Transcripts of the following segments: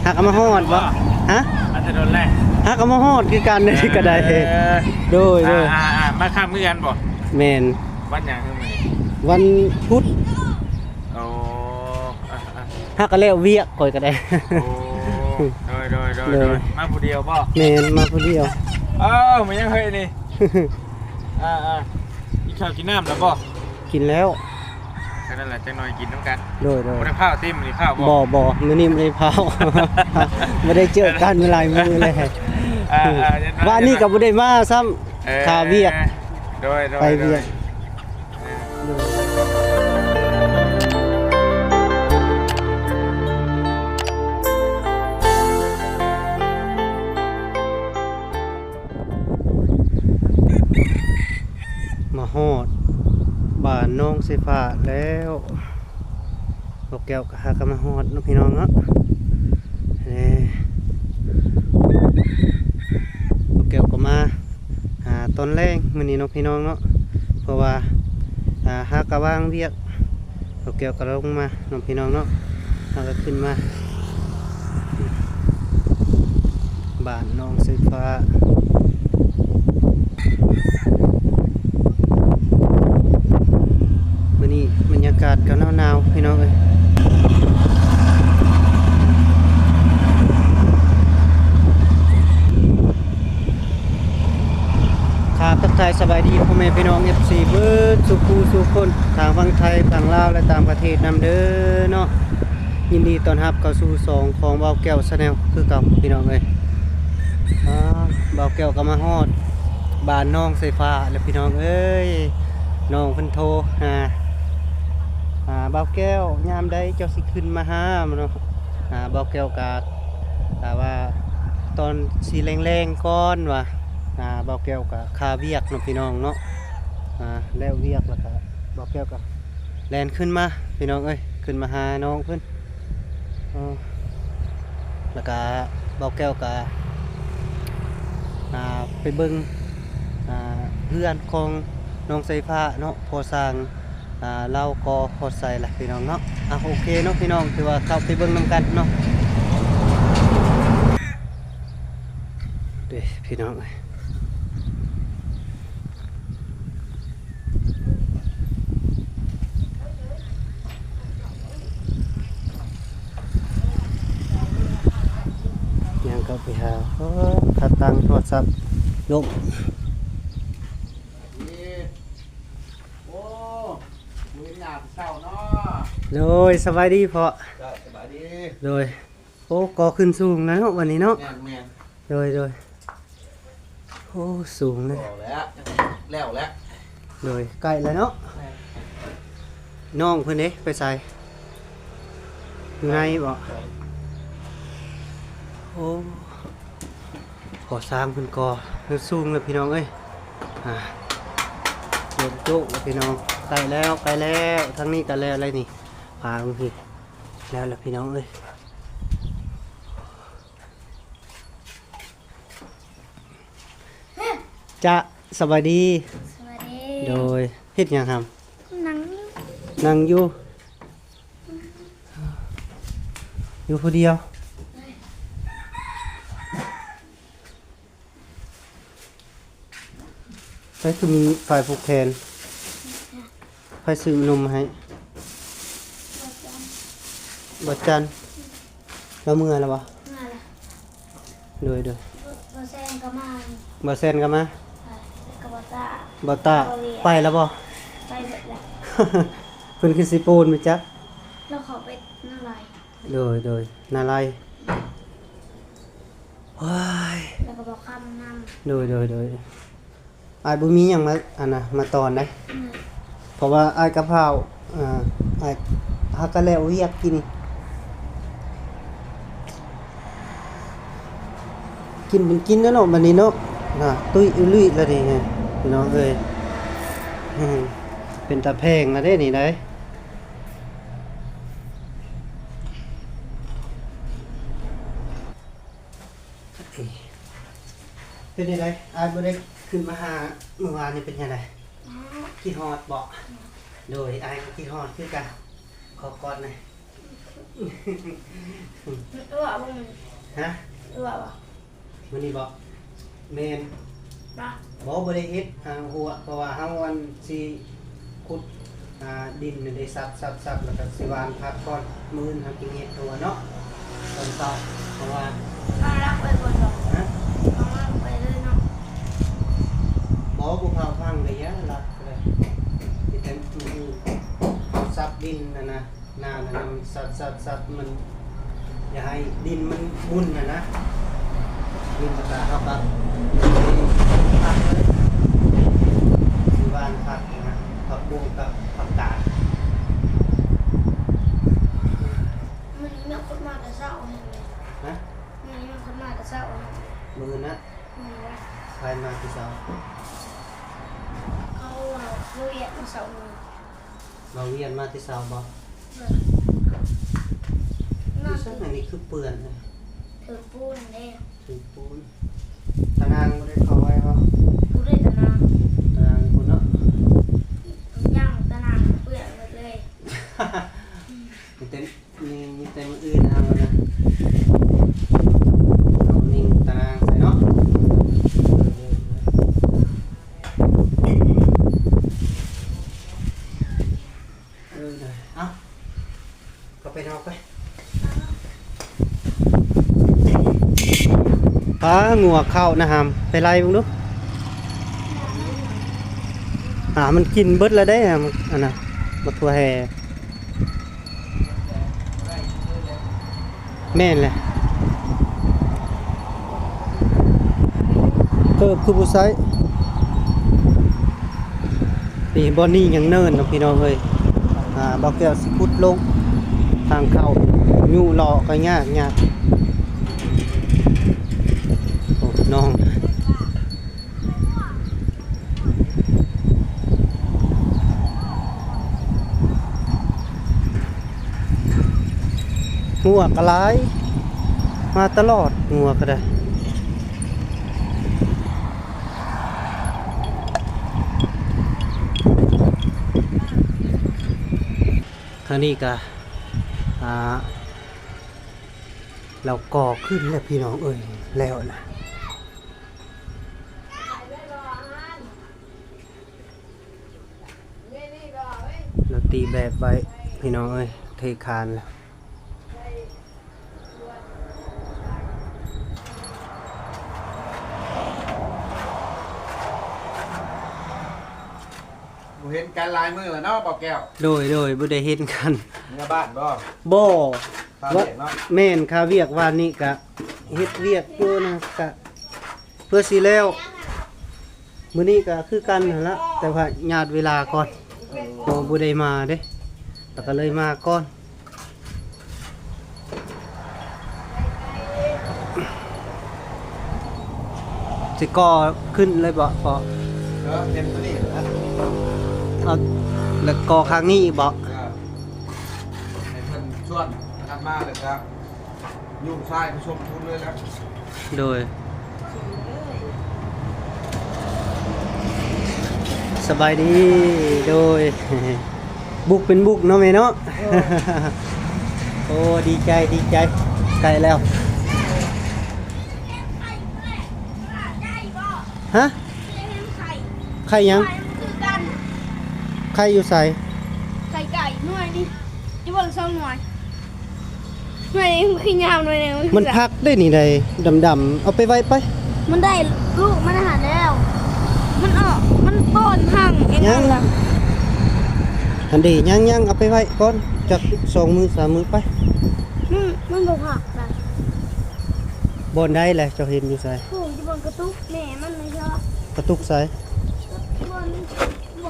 หักเอามาฮอดบ่ฮะอันจะโดนแรกหักเอามาฮอดคือกันนี่ก็ได้โดยมาข้ามเมื่อกันบ่แม่นวันหยังคือมื้อนี้วันพุธโอ้หักก็แล้วเวียกก่อยก็ได้โอ้โดยมาผู้เดียวบ่แม่นมาผู้เดียวมันยังเฮ้ยนี่กินข้าวกินน้ำแล้วบ่กินแล้วแค่นั้นแหละจังหน่อยกินน้ำกันโดยบ่ได้ข้าวติ้มนี่ข้าวบ่มื้อนี้ไม่ได้พาวไม่ได้เจอกันเมื่อไหร่มื้อเลยว่านี่ก็บ่ได้มาซ้ำข้าเวียกโดยไปเวียกมาฮอดบ้านน้องไฟฟ้าแล้วบ่แก้วก็หากันมาฮอดน้องพี่น้องเนาะบ่แก้วก็มาหาตอนแรงมื้อนี้น้องพี่น้องเนาะเพราะว่าหากะวางเวียกบ่แก้วก็ลงมาน้องพี่น้องเนาะหาก็ขึ้นมาบ้านน้องไฟฟ้ามื้อนี้บรรยากาศก็หนาวๆพี่น้องเอ้ยทักทายสบายดีพ่อแม่พี่น้อง FC เบิดสุขสุขคนทางฝั่งไทยฝั่งลาวและต่างประเทศนำเด้อเนาะยินดีต้อนรับเข้าสู่2ของเบาแก้วชาแนลคือเก่าพี่น้องเอ้ยเบาแก้วก็มาฮอดบ้านน้องไฟฟ้าแล้วพี่น้องเอ้ยน้องเพิ่นโทรเบาแก้วยามใดเจ้าสิขึ้นมาหาเนาะเบาแก้วก็ว่าตอนสิแรงๆก่อนว่าเบาแก้วกับคาเวียกเนาะพี่น้องเนาะแล้วเวียกแล้วก็เบาแก้วกับแลนขึ้นมาพี่น้องเอ้ยขึ้นมาหาน้องเพิ่นแล้วก็เบาแก้วกับไปเบิ่งเพื่อนของน้องไฟฟ้าเนาะพอสร้างเล่าก็พอใส่ละพี่น้องเนาะโอเคเนาะพี่น้องถือว่าเข้าไปเบิ่งนำกันเนาะเด้พี่น้องเอ้ยยังก็ไปหาถ้าตั้งโทรศัพท์ลงโดยสบายดีพอสบายดีโดยก่อขึ้นสูงแล้ววันนี้เนาะโดยสูงเลยแล้วโดยใกล้แล้วเนาะน้องเพิ่นเด้ไปใส่ไงบ่ขอสร้างเพิ่นก่อขึ้นสูงแล้วพี่น้องเอ้ยเดินโจ๊กพี่น้องใกล้แล้วทั้งนี้ก็แล้วอะไรนี่พาพี่แล้วพี่น้องเอ้ยจะสบายดีโดยเฮ็ดหยังครับนั่งอยู่ผู้เดียวไปคือมีฝ่ายผูกแขนไปซื้อนมให้บัดจันแล้วเมื่อแล้วบ่โดยบ่แซนก็มาบ่ตาไปแล้วบ่ไปเบิดแล้วเพิ่นคือสิปูนมั้ยจ๊ะเราขอไปนาลายโดยนาลายว้ายแล้วก็บอกคำนำโดยอายบ่มีหยังมาตอนได้เพราะว่าอายกะเพราอายหากะแล้วเวียกกินเป็นกินแล้วเนาะบัดนี้เนาะตุ้ยอุลุยแล้วนี่ไงพี่น้องเอ้ยเป็นตาแพงแล้วเด้นี่ได้เป็นยังไงอายบ่ได้ขึ้นมาหาเมื่อวานนี่เป็นยังไงคิดฮอดบ่โดยอายคิดฮอดคือกันขอกอดหน่อย ว่าบ่มัน ฮะ ว่าบ่ มื้อนี้บ่แม่น บ่ บ่ได้เฮ็ดหัวเพราะว่าเฮาวันสิขุดดินนี่ได้ซับแล้วก็สิวางพักก่อนมื้อนี้เฮากินเฮ็ดตัวเนาะตอนเช้าเพราะว่า มารักไปก่อนบ่ ฮะ เอามาไปเลยเนาะ บ่ผู้เฒ่าฟังได้ยะลักเลยมีแต่ซับดินน่ะนะหน้านั่นมันซับมันอย่าให้ดินมันมุนน่ะนะดินตะกาเฮาก็พักเลยสิวางพักนะผักบุ้งกับผักกาด มันมีคนมาแต่เช้าเห็นไหม นะ มันมีคนมาแต่เช้าเห็นไหม มือนะ นี่ว่า ใครมาที่เสา เขาเรียกมาเช้านี้ เราเวียนมาที่เสาบ่ น่า สักอันนี้คือเปื่อนนะ ถือปูนเด้ ถือปูนตานางบ่ได้เข้าไว้บ่ กูได้ตะนาง ตานางพุ่นเนาะ ย่างตะนางเปื่อยหมดเลย มีเต็มมีเต็มอื่นเอานะเอานิ่งตานางใส่เนาะเอาก็ไปเอาไปปลางัวเข้านะฮามไปไล่มึงดูมันกินเบิดแล้วได้อะมันอันน่ะบักทั่วแห่แม่นแหละเกิบคือผู้ไซนี่บอนนี่ยังเนินเนาะพี่น้องเอ้ยบ่แก้วสิพุดลงทางเข้ายู่รอก็ยากโอ้น้องงัวกระไรมาตลอดงัวก็ได้คราวนี้ก็เราก่อขึ้นแล้วพี่น้องเอ้ยแล้วนะเราตีแบบไว้พี่น้องเอ้ยเทคานแล้วเห็นการลายมือเนาะเปล่าแก้ว โดยบ่ได้เห็นกัน เนื้อบ้านบ่ บ่ ตาเด็กเนาะ แม่นค่าเวียกวานนี้กะเฮ็ดเวียกอยู่นะกะเพื่อสิแล้วมื้อนี้ก็คือกันนั่นละแต่ว่าญาติเวลาก่อนบ่ได้มาเด้แต่ก็เลยมาก่อนสิก่อขึ้นเลยบ่พอ เต็มตัวนี้นะ เอาแล้วก่อข้างนี้อีกบ่ ให้เพิ่นชวนทำมาเลยครับยุ่งชายผู้ชมทุนเลยแล้ว โดยสบายดีโดย บุกเป็นบุกเนาะแม่เนาะ โอ้ดีใจใกล้แล้วฮะไข่ยัง คือกัน ไข่อยู่ใส่ ไข่ไก่หน่วยนี่จะบอก2หน่วยหน่วยนี้มันคือยาวหน่วยนึง มันพักได้นี่ใดดำๆเอาไปไว้ไป มันได้ลูกมันอาหารแล้ว มันออกมันต้นหั่งเอง ยัง ล่ะ อันดียังเอาไปไว้ก่อนจัก2 มือ 3 มือไป มันบ่ผักนะ บนได้แหละเจ้าเห็นอยู่ใส่ ผูกจะบนกระตุกแม่มันไม่ชอบ กระตุกใส่ บนนี่จะมีหั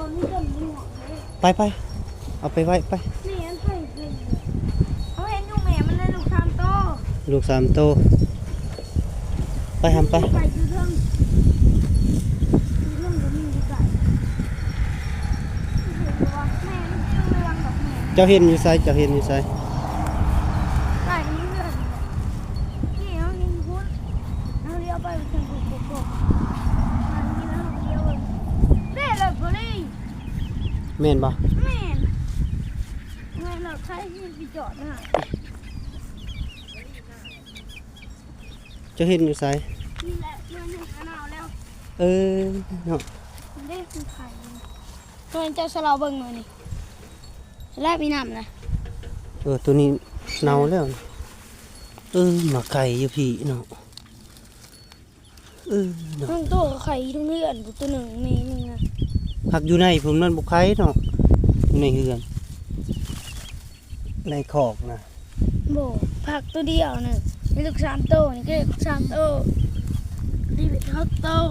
วเลย ไปเอาไปไว้ไป แม่มันใส่เลยเขาเห็นอยู่แม่มันได้ลูกทำโต ลูก3 โตวไปทำไป ไก่อยู่เรื่องเดี๋ยวมีไก่แม่มันชื่อเรื่องแบบแม่ เจ้าเห็นอยู่ใส่เจ้าเห็นอยู่ใส่ ไก่นี้เรื่องที่เขาเห็นคุณเขาเลี้ยวไปถึงกุกมันกินแล้วเขาเลี้ยวเด้เลยพอลี่ แม่นบ่ แม่นไงเราใช้ที่ไปจอดนะ จะเห็นอยู่ไส นี่แหละเรื่องหนึ่งหนาวแล้ว เออเนาะ มันได้คือไข่ตัวนี้เจ้าสลาเบิ่งหน่อยนี่แรกมีน้ำนะ ตัวนี้เน่าแล้วนะหมาไก่อยู่พี่เนาะเนาะ ทั้งตัวไข่ทั้งเลือดตัวหนึ่งมีนึงนะ ผักอยู่ในผมนั่นบุกไข่เนาะอยู่ในเฮือนในคอกนะ โบผักตัวเดียวหนึ่งมีลูกสามโตวนี่ก็ลูกสามโตวนี่เป็นฮักโตว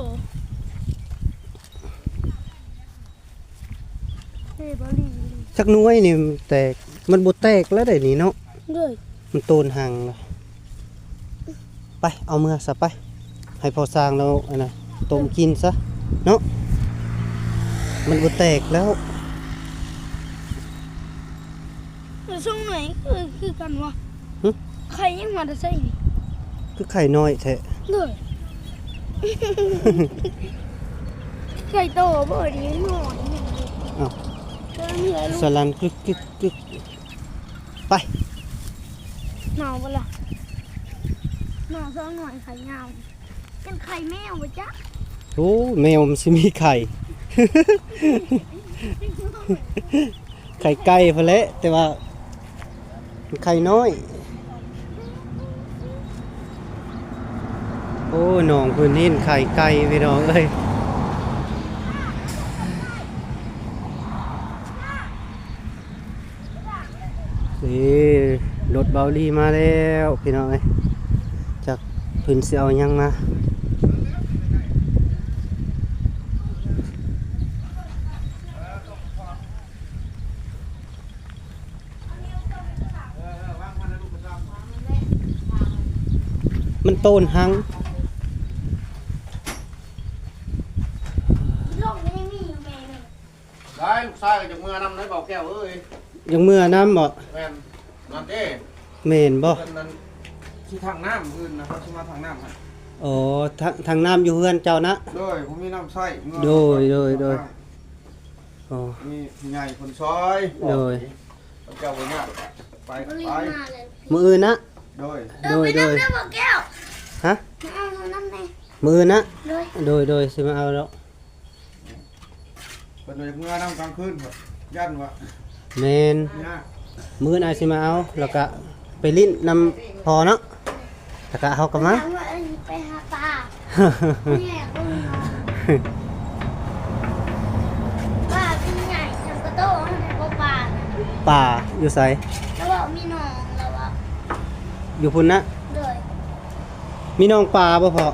เฮ้ยบอลลี่ สักหน้อยนี่แตกมันบ่แตกแล้วได้นี่เนาะ ด้วย มันโตนหังเลยไปเอามือซะไป ให้พอสร้างแล้วอันน่ะต้มกินซะเนาะมันบ่แตกแล้ว ช่วงไหนคือกันวะ หึ ไข่ยังมาจะใส่นี่ คือไข่น้อยแท้ ด้วย ไข่โตบ่ดีหน่อย อ้าว เออมีอะไรลู ส ก ลันกึกกึกกึกไป หนาวปะล่ะหนาวซ้อนหน่อยไข่ยาวเป็นไข่แมวปะจ๊ะ โอ้แมวมันสิมีไข่ ไข่ไก่พอแหละแต่ว่ามันไข่น้อย โอ้หนองพื้นนี่ไข่ไก่ไปน้องเอ้ยนี่รถเบาลีมาแล้วพี่น้องเอ้ยจากพื้นเสียวยังมามันโตนหัง โลกมันยังมีอยู่แม่เลย ได้ลูกชายก็จากเมื่อนำได้เบาแก้วเอ้ย ยังเมื่อน้ำบ่ แม่นนั่นเด้ เมนบ่ เพิ่นนั้นที่ทางน้ำอื่นนะเขาสิมาทางน้ำให้ อ๋อทางน้ำอยู่เฮือนเจ้านะ โดยผมมีน้ำใส่เมื่อ โดย อ๋อ มีพี่ใหญ่คนซอย โดย เจ้าบ่เนี่ยไป บริ ไป มาเลย มืออื่นนะ โดย โดย ไปน้ำเด้อบอกแก้ว ฮะ มาเอาน้ำแน่ มืออื่นนะ เลย โดยสิมาเอาแล้ว เพิ่นเลยเมื่อน้ำกลางคืนครับยันว่า เมน เนี่ย มืออื่นอาจสิมาเอาแล้วก็ไปลิ้นนำพอเนาะแล้วก็เอากลับมา ถามว่าไปหาปลาแม่ก็มีน้องปลาเป็นใหญ่ทำกระโต้งให้พวกปลาน่ะ ป่าอยู่ไส แล้วบอกมีน้องแล้วว่า อยู่พุ่นนะ เลย มีน้องป่าบ่พอ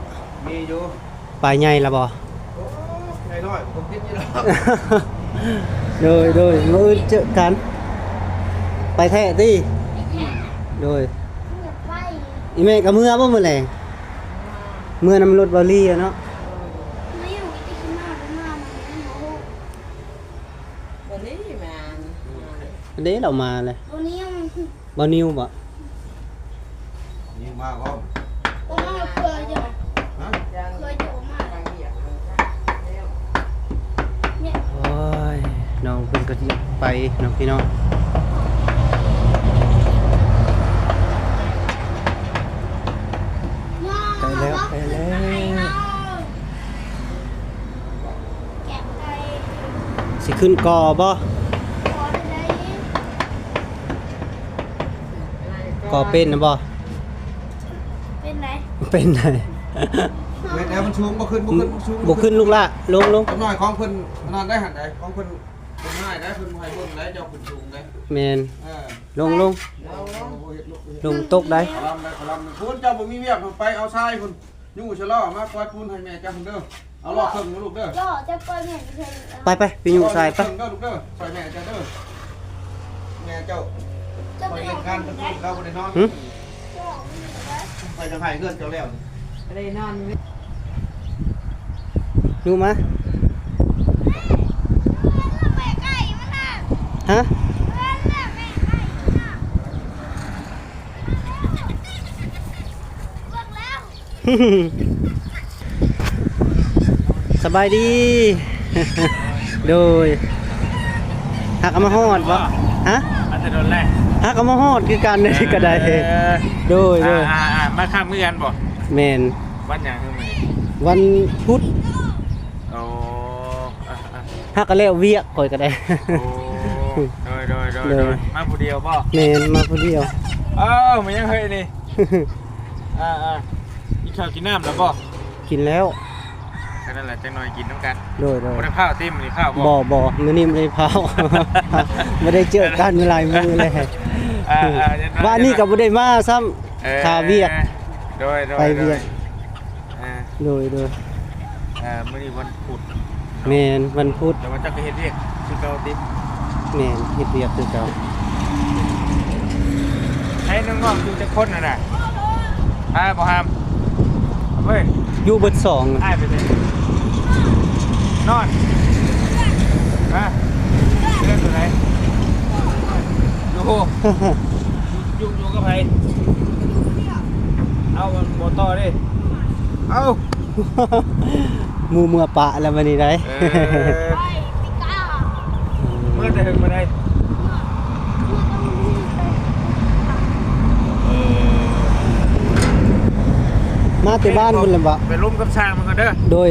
มีอยู่ ป่าใหญ่ละบ่ โอ้ใหญ่น้อยผมคิดอยู่แล้ว โดยมืออื่นเจอกัน ไปแท้ติโดย เหยียบไฟ อีแม่ก็เมื่อบ่มื้อแลงเมื่อนำรถเบาลี่อะเนาะ ไม่อยู่ที่ข้างหน้าข้างหน้ามันไม่โม้ วันนี้มา อันนี้เรามาเลย วันนี้ยัง บ่นิวบ่ ยิงมาก็ ผมมาเคยจะ ฮะ เคยจะมาเนี่ย โอ้ยน้องเพิ่นก็สิไปน้องพี่น้องไปแล้ว แกะไก่ สิขึ้นกอบ่ ขอได้ กอเป็นนะบ่ เป็นไร เป็นได เวทแล้วมันชูงบ่ขึ้นชูง บ่ขึ้นลูกละลง กำน้อยของเพิ่นนอนได้หันได้ของเพิ่นเป็นง่ายได้เพิ่นบ่ให้เบิ่งได้เจ้าเพิ่นชูงได้ แม่น เออ ลง ลงตกได้ ขอลำได้ขอลำได้คุณเจ้าบ่มีเวียกไปเอาทรายพุ่นยู่ชะลอมาปล่อยปูนให้แม่เจ้าเพิ่นเด้อเอาลอกเครื่องนะลูกเด้อ ก็จะเปิดเนี่ยเฉย ไปไปอยู่ทรายไป เด้อลูกเด้อซอยแม่เจ้าเด้อแม่เจ้า จะ ไป ไป เฮ็ดงานเพิ่นเราบ่ได้นอน หึ ไปจังไห้เฮือนเจ้าแล้ว อะไรนอน อยู่มา แม่ไก่มันน่ะ ฮะ แม่ไก่มันน่ะเบิกแล้ว สบายดี โดยหักเอามาฮอดบ่ฮะ อาจจะโดนแรก หักเอามาฮอดคือกันเลยก็ได้โดย มา มาข้ามเมื่อกันบ่ แม่น วันหยังคือมื้อนี้ วันพุธ โอ้อ่ะ ฮักก็แล้วเวียกข่อยก็ได้ โอ้โดยมาผู้เดียวบ่ แม่นมาผู้เดียว เอ้ามันยังเฮ้ยนี่กินข้าวกินน้ำแล้วบ่ กินแล้ว แค่นั้นแหละจังหน่อยกินน้ำกัน โดย บ่ได้ข้าวติ้มนี่ข้าวบ่ บ่มื้อนี้ไม่ได้เผา ไม่ได้เจอกันเมื่อหลายมื้อเลย ว่านี่ก็บ่ได้มาซ้ำคาเวียก โดย ไปเวียก อ่า โดย มื้อนี้วันพุธ แม่นวันพุธ แต่ว่าเจ้าก็เฮ็ดเวียกคือเก่าติ แม่นเฮ็ดเวียกคือเก่า ให้น้องๆอยู่จักคนน่ะน่ะบ่ห้ามเว้ย อยู่เบิดสอง อ้ายไปเลยนอนมาเรื่องตัวไหนอยู่กับใครเอาโมต่อดิเอา หมู่เมื่อปะแล้ววันนี้ได้ ไปปิก้า เมื่อจะถึงมาได้ มาแต่บ้านพุ่นล่ะบ่ ไปร่วมกับช้างมันก็เด้อ โดย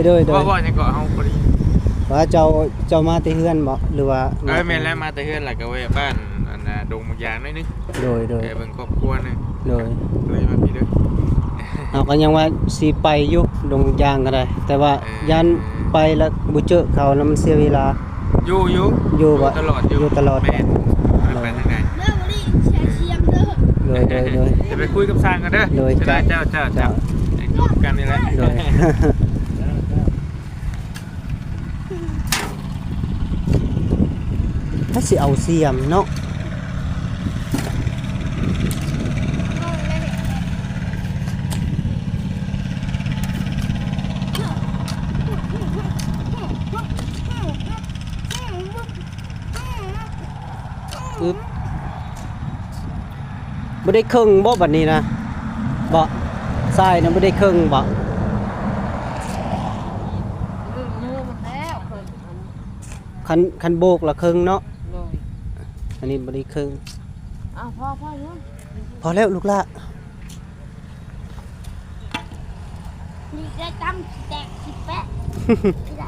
ว่าจะเกาะเฮาพอดี ว่าเจ้ามาแต่เฮือนบ่หรือว่า แม่นแล้วมาแต่เฮือนหลักก็ไว้บ้านอันน่ะดงบางยางน้อยนึง โดย เบิ่งครอบครัวนึง โดย เลยมาพี่เด้อ เราก็ยังว่าสิไปอยู่ดงยางก็ได้ แต่ว่ายันไปแล้วบ่เจอเขาแล้วมันเสียเวลา อยู่ตลอด อยู่ตลอด แม่นไปทางไหน เด้อวันนี้แชร์เชียมเด้อ โดย จะไปคุยกับช้างกันเด้อ โดย จะได้เจ้าไอ้ดูกันนี่แหละ โดย ถ้าสิเอาเสียมเนาะอึ๊บบ่ได้ครึ่งบ่บัดนี้นะบ่ทรายนะบ่ได้ครึ่งบ่ มือมันแล้วเคย คันโบกละครึ่งเนาะ เลย อันนี้บ่ได้ครึ่ง อ้าวพ่อเนาะ พอแล้วลูกละ นี่ได้ตำแตกสิแปะที่ไหน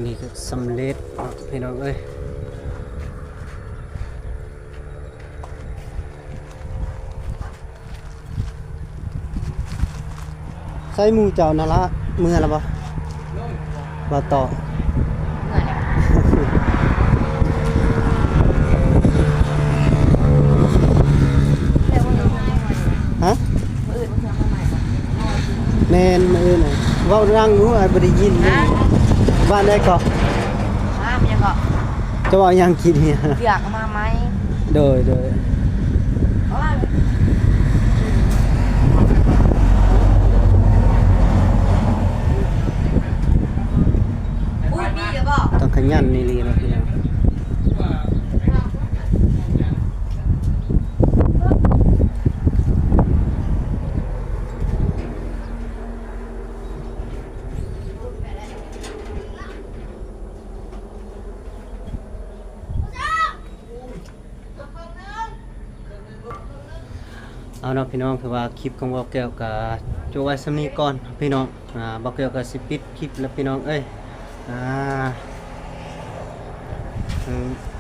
นี่ก็สำเร็จเนาะพี่น้องเอ้ยใส่หมูเจ้านั่นละเมื่อแล้วบ่ต่อ ฮะแม่นมื้อน่ะเว้าดังอยู่อ้ายบ่ได้ยินเลยบ้านได้เกาะ มันยังก็ จะว่ายังกินเนี่ย เสือกมาไหม โดย พูดมีหรือเปล่า ต้องขยันนี่ลีเนาะพี่น้องเอาเนาะพี่น้องคือว่าคลิปของบอกแก้วกับโจไว้สำนี้ก่อนพี่น้องบอกแก้วกับสิปิดคลิปแล้วพี่น้องเอ้ย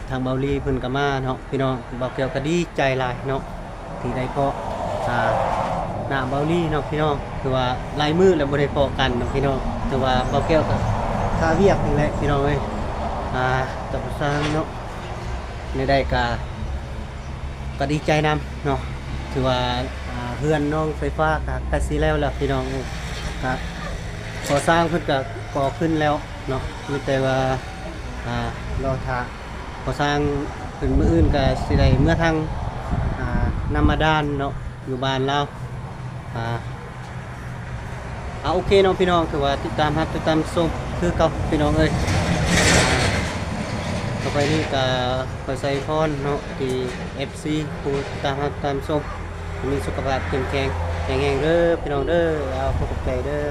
ทางเบาลีเพิ่นก็มาเนาะพี่น้องบอกแก้วก็ดีใจหลายเนาะที่ได้เพาะหน้าเบาลีเนาะพี่น้องคือว่าลายมือแล้วบ่ได้พอกันเนาะพี่น้องถือว่าบอกแก้วก็ค่าเวียกนี่แหละพี่น้องเอ้ยตบซางเนาะในได้ก็ดีใจนํเนาะถือว่าเพื่อนน้องไฟฟ้ากับกสิแล้วล่ะพี่น้องครับก่อสร้างเพิ่นก็ก่อขึ้นแล้วเนาะมีแต่ว่ารอท่าก่อสร้างเป็นมื้ออื่นก็สิได้เมื่อทางนำมาด้านเนาะอยู่บ้านเราโอเคเนาะพี่น้องถือว่าติดตามครับติดตามชมคือเก่าพี่น้องเอ้ยต่อไปนี้ก็ขอใส่พรเนาะที่ FC ผู้ติดตามครับตามชมมีสุขภาพเข้มแข็งแข็งแรงเด้อพี่น้องเด้อเอาพวกใจเด้อ